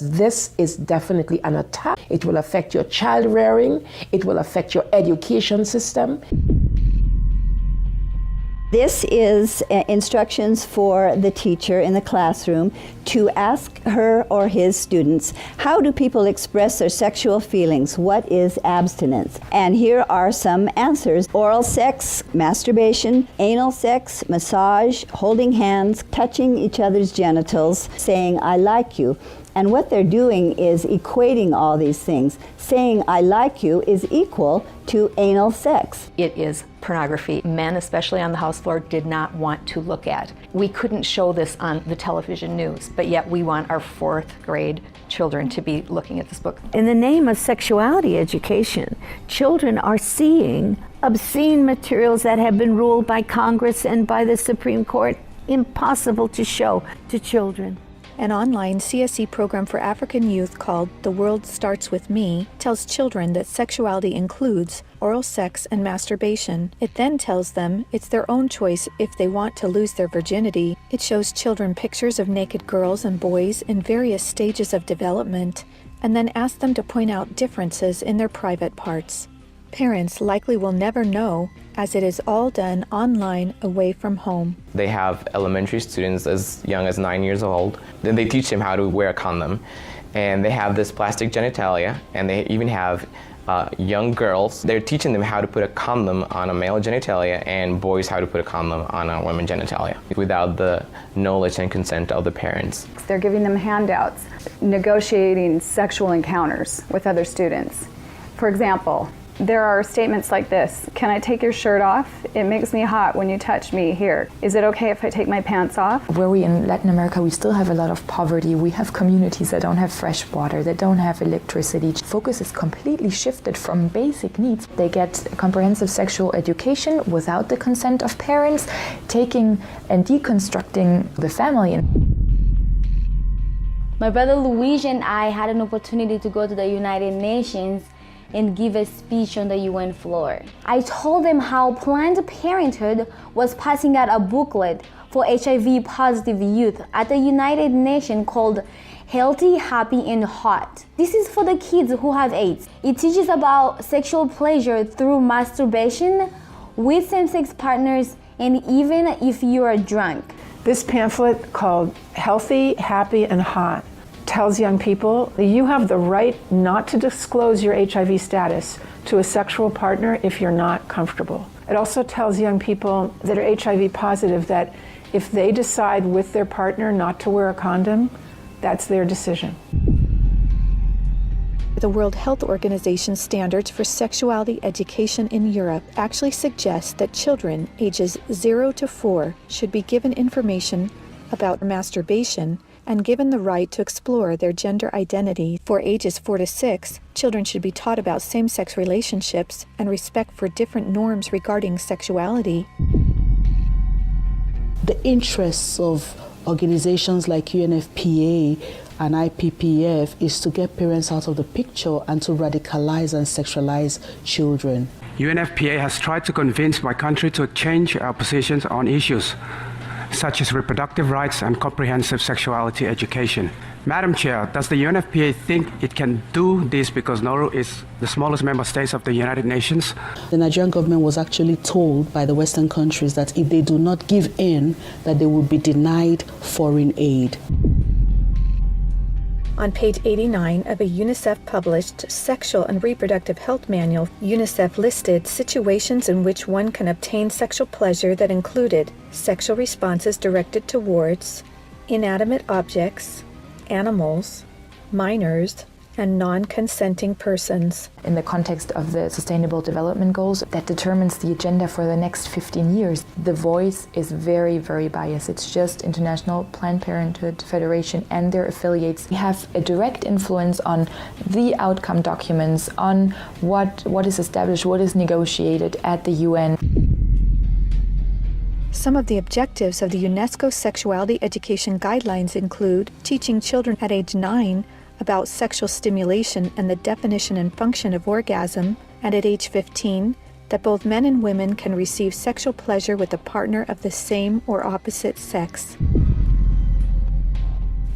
This is definitely an attack. It will affect your child rearing. It will affect your education system. This is instructions for the teacher in the classroom to ask her or his students, how do people express their sexual feelings? What is abstinence? And here are some answers. Oral sex, masturbation, anal sex, massage, holding hands, touching each other's genitals, saying, I like you. And what they're doing is equating all these things. Saying, I like you is equal to anal sex. It is pornography. Men, especially on the house floor, did not want to look at. We couldn't show this on the television news, but yet we want our 4th grade children to be looking at this book. In the name of sexuality education, children are seeing obscene materials that have been ruled by Congress and by the Supreme Court impossible to show to children. An online CSE program for African youth called The World Starts With Me tells children that sexuality includes oral sex and masturbation. It then tells them it's their own choice if they want to lose their virginity. It shows children pictures of naked girls and boys in various stages of development, and then asks them to point out differences in their private parts. Parents likely will never know, as it is all done online away from home. They have elementary students as young as 9 years old. Then they teach them how to wear a condom. And they have this plastic genitalia, and they even have young girls. They're teaching them how to put a condom on a male genitalia and boys how to put a condom on a women's genitalia without the knowledge and consent of the parents. They're giving them handouts, negotiating sexual encounters with other students. For example, there are statements like this: can I take your shirt off? It makes me hot when you touch me here. Is it okay if I take my pants off? Where we in Latin America, we still have a lot of poverty. We have communities that don't have fresh water, that don't have electricity. Focus is completely shifted from basic needs. They get comprehensive sexual education without the consent of parents, taking and deconstructing the family. My brother Luigi and I had an opportunity to go to the United Nations and give a speech on the UN floor. I told them how Planned Parenthood was passing out a booklet for HIV positive youth at the United Nations called Healthy, Happy, and Hot. This is for the kids who have AIDS. It teaches about sexual pleasure through masturbation, with same-sex partners, and even if you are drunk. This pamphlet called Healthy, Happy, and Hot tells young people that you have the right not to disclose your HIV status to a sexual partner if you're not comfortable. It also tells young people that are HIV positive that if they decide with their partner not to wear a condom, that's their decision. The World Health Organization standards for sexuality education in Europe actually suggest that children ages 0 to 4 should be given information about masturbation and given the right to explore their gender identity. For ages 4 to 6, children should be taught about same-sex relationships and respect for different norms regarding sexuality. The interests of organizations like UNFPA and IPPF is to get parents out of the picture and to radicalize and sexualize children. UNFPA has tried to convince my country to change our positions on issues such as reproductive rights and comprehensive sexuality education. Madam Chair, does the UNFPA think it can do this because Nauru is the smallest member state of the United Nations? The Nigerian government was actually told by the Western countries that if they do not give in, that they will be denied foreign aid. On page 89 of a UNICEF-published Sexual and Reproductive Health Manual, UNICEF listed situations in which one can obtain sexual pleasure that included sexual responses directed towards inanimate objects, animals, minors, and non-consenting persons. In the context of the Sustainable Development Goals that determines the agenda for the next 15 years, the voice is very, very biased. It's just International Planned Parenthood Federation and their affiliates. They have a direct influence on the outcome documents, on what is established, what is negotiated at the UN. Some of the objectives of the UNESCO Sexuality Education Guidelines include teaching children at age 9 about sexual stimulation and the definition and function of orgasm, and at age 15, that both men and women can receive sexual pleasure with a partner of the same or opposite sex.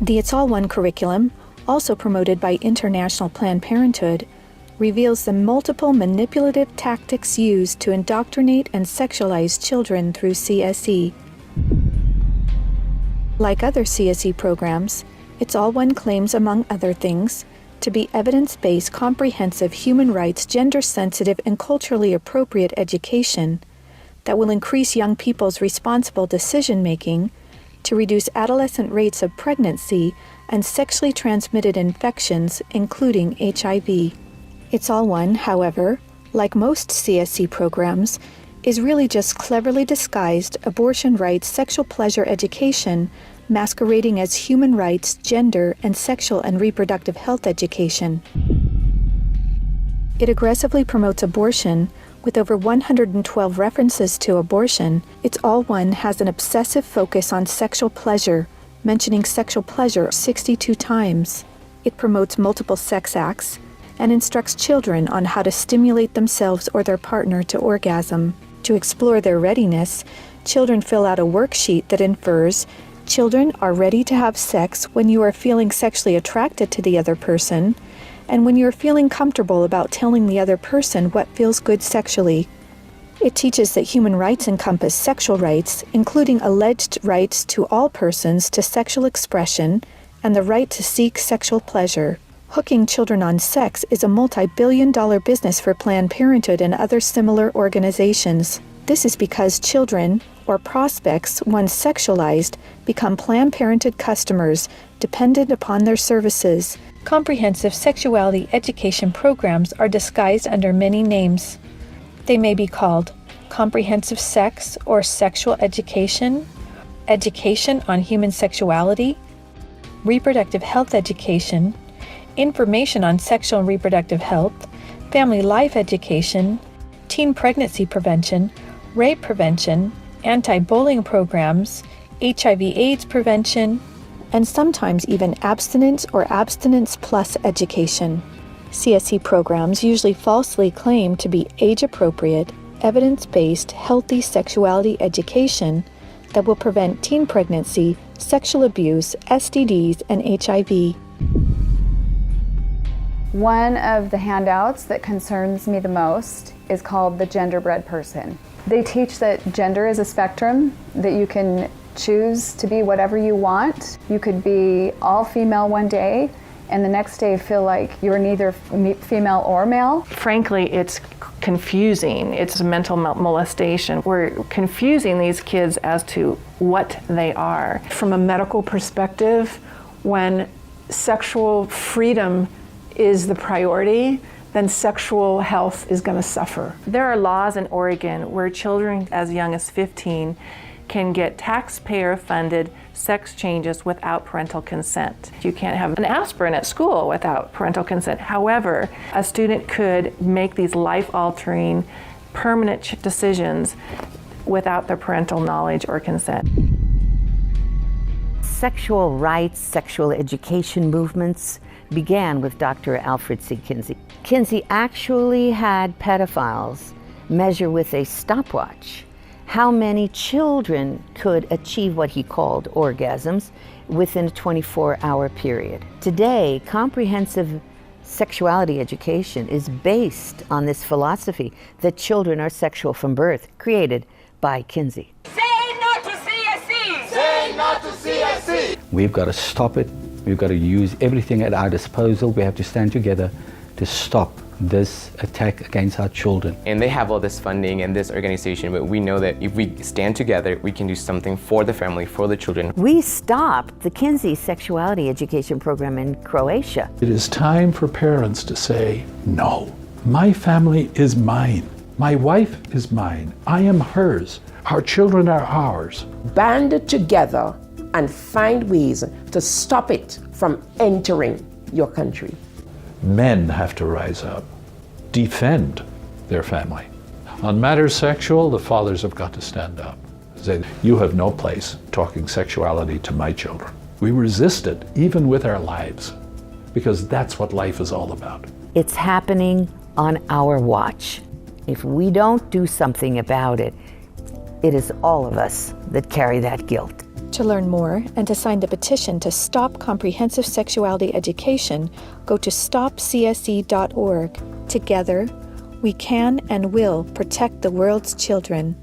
The It's All One curriculum also promoted by International Planned Parenthood, reveals the multiple manipulative tactics used to indoctrinate and sexualize children through CSE. Like other CSE programs, It's All One claims, among other things, to be evidence-based, comprehensive, human rights, gender-sensitive, and culturally appropriate education that will increase young people's responsible decision-making, to reduce adolescent rates of pregnancy and sexually transmitted infections, including HIV. It's All One, however, like most CSE programs, is really just cleverly disguised abortion rights, sexual pleasure education, masquerading as human rights, gender, and sexual and reproductive health education. It aggressively promotes abortion. With over 112 references to abortion, It's All One has an obsessive focus on sexual pleasure, mentioning sexual pleasure 62 times. It promotes multiple sex acts and instructs children on how to stimulate themselves or their partner to orgasm. To explore their readiness, children fill out a worksheet that infers children are ready to have sex when you are feeling sexually attracted to the other person, and when you're feeling comfortable about telling the other person what feels good sexually. It teaches that human rights encompass sexual rights, including alleged rights to all persons to sexual expression and the right to seek sexual pleasure. Hooking children on sex is a multi-billion-dollar business for Planned Parenthood and other similar organizations. This is because children, or prospects, once sexualized, become Planned Parenthood customers, dependent upon their services. Comprehensive sexuality education programs are disguised under many names. They may be called comprehensive sex or sexual education, education on human sexuality, reproductive health education, information on sexual and reproductive health, family life education, teen pregnancy prevention, rape prevention, anti-bullying programs, HIV/AIDS prevention, and sometimes even abstinence or abstinence plus education. CSE programs usually falsely claim to be age-appropriate, evidence-based, healthy sexuality education that will prevent teen pregnancy, sexual abuse, STDs, and HIV. One of the handouts that concerns me the most is called the Genderbread Person. They teach that gender is a spectrum, that you can choose to be whatever you want. You could be all female one day and the next day feel like you're neither female or male. Frankly, it's confusing. It's mental molestation. We're confusing these kids as to what they are. From a medical perspective, when sexual freedom is the priority, then sexual health is going to suffer. There are laws in Oregon where children as young as 15 can get taxpayer-funded sex changes without parental consent. You can't have an aspirin at school without parental consent. However, a student could make these life-altering, permanent decisions without their parental knowledge or consent. Sexual rights, sexual education movements began with Dr. Alfred C. Kinsey. Kinsey actually had pedophiles measure with a stopwatch how many children could achieve what he called orgasms within a 24-hour period. Today, comprehensive sexuality education is based on this philosophy that children are sexual from birth, created by Kinsey. Say no to CSE! Say no to CSE! We've got to stop it. We've got to use everything at our disposal. We have to stand together to stop this attack against our children. And they have all this funding and this organization, but we know that if we stand together, we can do something for the family, for the children. We stopped the Kinsey sexuality education program in Croatia. It is time for parents to say, no, my family is mine. My wife is mine. I am hers. Our children are ours. Band together and find ways to stop it from entering your country. Men have to rise up, defend their family. On matters sexual, the fathers have got to stand up. Say, you have no place talking sexuality to my children. We resist it, even with our lives, because that's what life is all about. It's happening on our watch. If we don't do something about it, it is all of us that carry that guilt. To learn more and to sign the petition to stop comprehensive sexuality education, go to stopcsc.org. Together, we can and will protect the world's children.